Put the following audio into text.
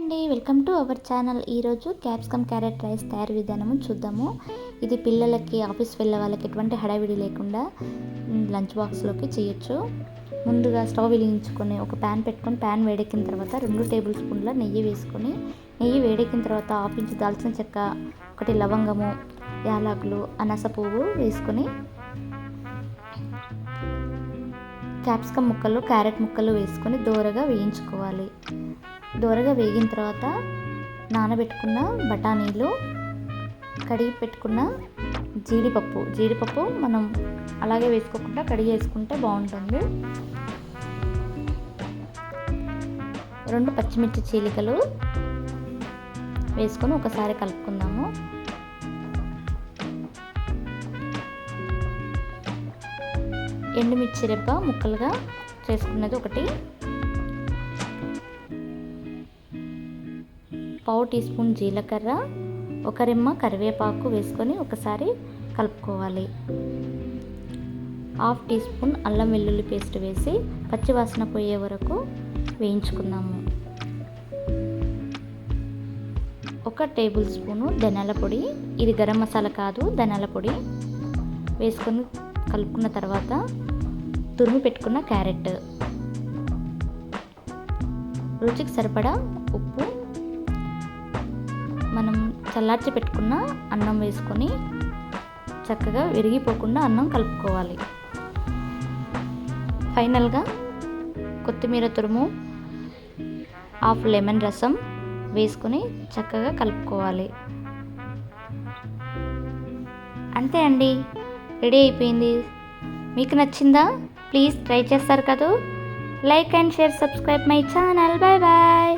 అండి, welcome to our channel. ఈరోజు capsicum carrot rice తయారు విధానము చూద్దాము. ఇది పిల్లలకి ఆఫీస్ వెళ్ళే వాళ్ళకి ఎటువంటి హడావిడి లేకుండా లంచ్ బాక్స్లోకి చేయొచ్చు. ముందుగా స్టవ్ వెలిగించుకొని ఒక ప్యాన్ పెట్టుకొని ప్యాన్ వేడెక్కిన తర్వాత 2 టేబుల్ స్పూన్ల నెయ్యి వేసుకొని, నెయ్యి వేడెక్కిన తర్వాత 1/2 ఇంచు దాల్చిన చెక్క, 1 లవంగము, యాలకులు, అనాస పువ్వు వేసుకొని క్యాప్సికమ్ ముక్కలు, క్యారెట్ ముక్కలు వేసుకొని దోరగా వేయించుకోవాలి. దోరగా వేగిన తర్వాత నానబెట్టుకున్న బఠానీలు, కడిగి పెట్టుకున్న జీడిపప్పు మనం అలాగే వేసుకోకుండా కడిగి వేసుకుంటే బాగుంటుంది. 2 పచ్చిమిర్చి చీలికలు వేసుకొని ఒకసారి కలుపుకుందాము. ఎండుమిర్చి రెబ్బ ముక్కలుగా చేసుకున్నది 1, 1/2 టీ స్పూన్ జీలకర్ర, 1 రెమ్మ కరివేపాకు వేసుకొని ఒకసారి కలుపుకోవాలి. 1/2 టీ స్పూన్ అల్లం వెల్లుల్లి పేస్ట్ వేసి పచ్చివాసన పోయే వరకు వేయించుకుందాము. 1 టేబుల్ స్పూను ధనియాల పొడి, ఇది గరం మసాలా కాదు, ధనియాల పొడి వేసుకొని కలుపుకున్న తర్వాత తురిమి పెట్టుకున్న క్యారెట్, రుచికి సరిపడా ఉప్పు, మనం చల్లార్చి పెట్టుకున్న అన్నం వేసుకొని చక్కగా విరిగిపోకుండా అన్నం కలుపుకోవాలి. ఫైనల్గా కొత్తిమీర తురుము, 1/2 లెమన్ రసం వేసుకొని చక్కగా కలుపుకోవాలి. అంతే అండి, రెడీ అయిపోయింది. మీకు నచ్చిందా? ప్లీజ్ ట్రై చేస్తారు కదా. Like and share, subscribe my channel. Bye bye.